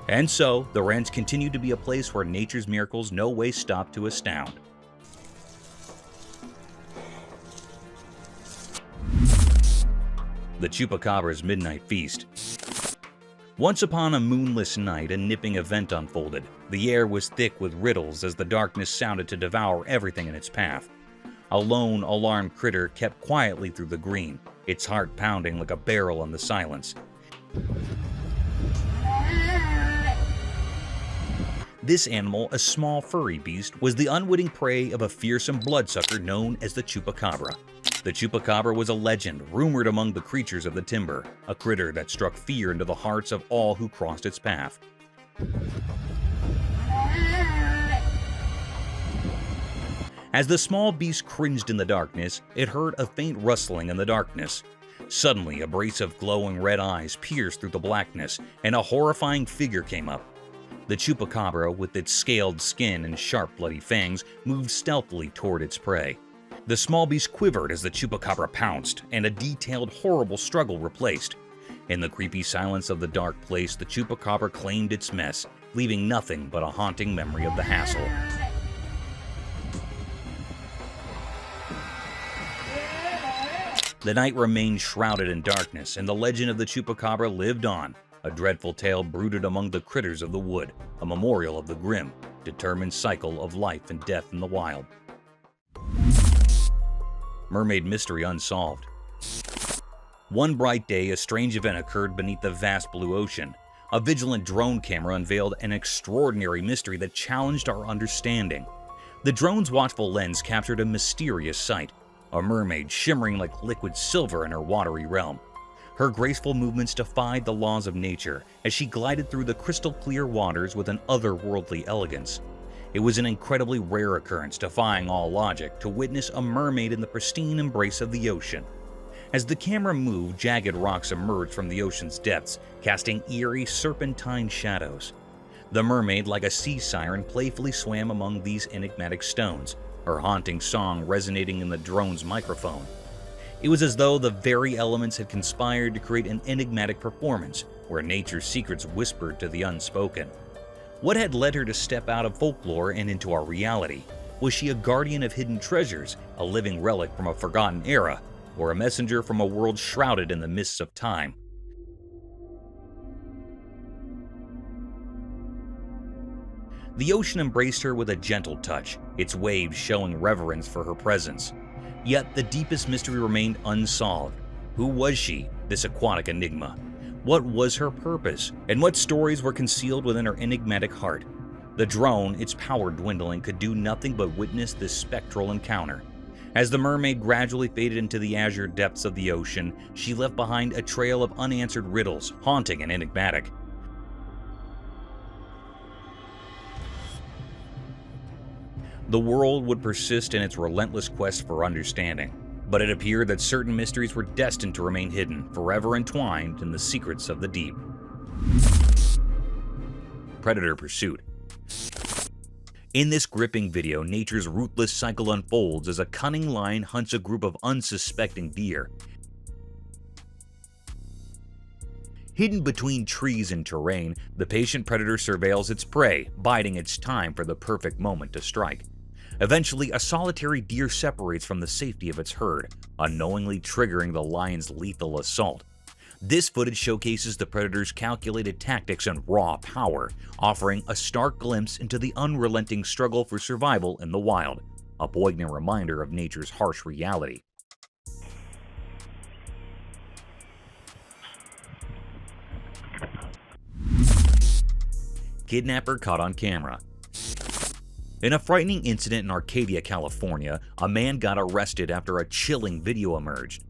And so, the ranch continued to be a place where nature's miracles no way stopped to astound. The Chupacabra's Midnight Feast. Once upon a moonless night, a nipping event unfolded. The air was thick with riddles as the darkness sounded to devour everything in its path. A lone, alarmed critter kept quietly through the green, its heart pounding like a barrel in the silence. This animal, a small furry beast, was the unwitting prey of a fearsome bloodsucker known as the Chupacabra. The Chupacabra was a legend, rumored among the creatures of the timber, a critter that struck fear into the hearts of all who crossed its path. As the small beast cringed in the darkness, it heard a faint rustling in the darkness. Suddenly, a brace of glowing red eyes pierced through the blackness, and a horrifying figure came up. The Chupacabra, with its scaled skin and sharp bloody fangs, moved stealthily toward its prey. The small beast quivered as the Chupacabra pounced, and a detailed, horrible struggle replaced. In the creepy silence of the dark place, the Chupacabra claimed its mess, leaving nothing but a haunting memory of the hassle. The night remained shrouded in darkness, and the legend of the Chupacabra lived on, a dreadful tale brooded among the critters of the wood, a memorial of the grim, determined cycle of life and death in the wild. Mermaid Mystery Unsolved. One bright day, a strange event occurred beneath the vast blue ocean. A vigilant drone camera unveiled an extraordinary mystery that challenged our understanding. The drone's watchful lens captured a mysterious sight, a mermaid shimmering like liquid silver in her watery realm. Her graceful movements defied the laws of nature as she glided through the crystal-clear waters with an otherworldly elegance. It was an incredibly rare occurrence, defying all logic, to witness a mermaid in the pristine embrace of the ocean. As the camera moved, jagged rocks emerged from the ocean's depths, casting eerie, serpentine shadows. The mermaid, like a sea siren, playfully swam among these enigmatic stones, her haunting song resonating in the drone's microphone. It was as though the very elements had conspired to create an enigmatic performance, where nature's secrets whispered to the unspoken. What had led her to step out of folklore and into our reality? Was she a guardian of hidden treasures, a living relic from a forgotten era, or a messenger from a world shrouded in the mists of time? The ocean embraced her with a gentle touch, its waves showing reverence for her presence. Yet the deepest mystery remained unsolved. Who was she, this aquatic enigma? What was her purpose, and what stories were concealed within her enigmatic heart? The drone, its power dwindling, could do nothing but witness this spectral encounter. As the mermaid gradually faded into the azure depths of the ocean, she left behind a trail of unanswered riddles, haunting and enigmatic. The world would persist in its relentless quest for understanding, but it appeared that certain mysteries were destined to remain hidden, forever entwined in the secrets of the deep. Predator Pursuit. In this gripping video, nature's ruthless cycle unfolds as a cunning lion hunts a group of unsuspecting deer. Hidden between trees and terrain, the patient predator surveils its prey, biding its time for the perfect moment to strike. Eventually, a solitary deer separates from the safety of its herd, unknowingly triggering the lion's lethal assault. This footage showcases the predator's calculated tactics and raw power, offering a stark glimpse into the unrelenting struggle for survival in the wild, a poignant reminder of nature's harsh reality. Kidnapper caught on camera. In a frightening incident in Arcadia, California, a man got arrested after a chilling video emerged.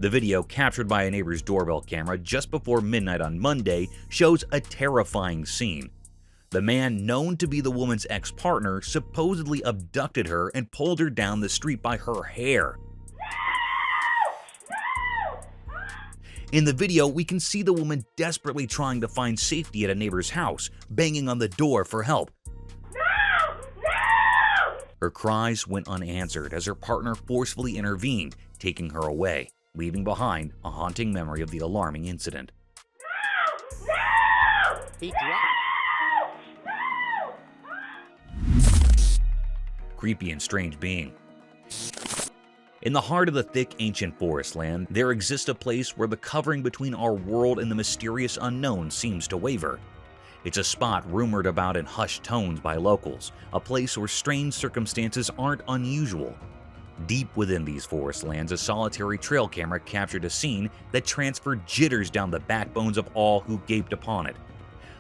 The video, captured by a neighbor's doorbell camera just before midnight on Monday, shows a terrifying scene. The man, known to be the woman's ex-partner, supposedly abducted her and pulled her down the street by her hair. In the video, we can see the woman desperately trying to find safety at a neighbor's house, banging on the door for help. Her cries went unanswered as her partner forcefully intervened, taking her away, leaving behind a haunting memory of the alarming incident. Creepy and strange being. In the heart of the thick, ancient forest land, there exists a place where the covering between our world and the mysterious unknown seems to waver. It's a spot rumored about in hushed tones by locals, a place where strange circumstances aren't unusual. Deep within these forest lands, a solitary trail camera captured a scene that transferred jitters down the backbones of all who gaped upon it.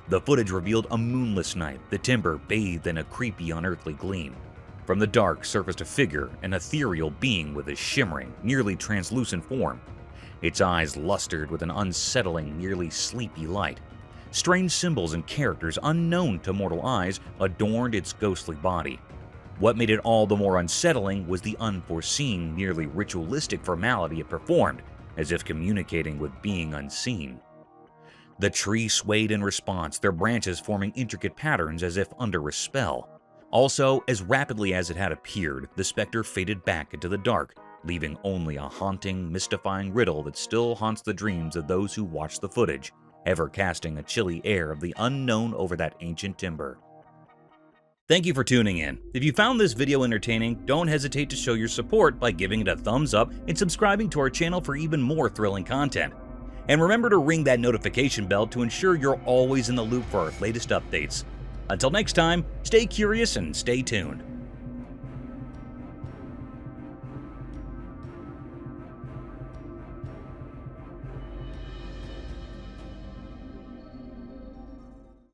The footage revealed a moonless night, the timber bathed in a creepy, unearthly gleam. From the dark surfaced a figure, an ethereal being with a shimmering, nearly translucent form. Its eyes lustered with an unsettling, nearly sleepy light. Strange symbols and characters unknown to mortal eyes adorned its ghostly body. What made it all the more unsettling was the unforeseen, nearly ritualistic formality it performed, as if communicating with being unseen. The tree swayed in response, their branches forming intricate patterns as if under a spell. Also, as rapidly as it had appeared, the specter faded back into the dark, leaving only a haunting, mystifying riddle that still haunts the dreams of those who watch the footage, ever casting a chilly air of the unknown over that ancient timber. Thank you for tuning in. If you found this video entertaining, don't hesitate to show your support by giving it a thumbs up and subscribing to our channel for even more thrilling content. And remember to ring that notification bell to ensure you're always in the loop for our latest updates. Until next time, stay curious and stay tuned.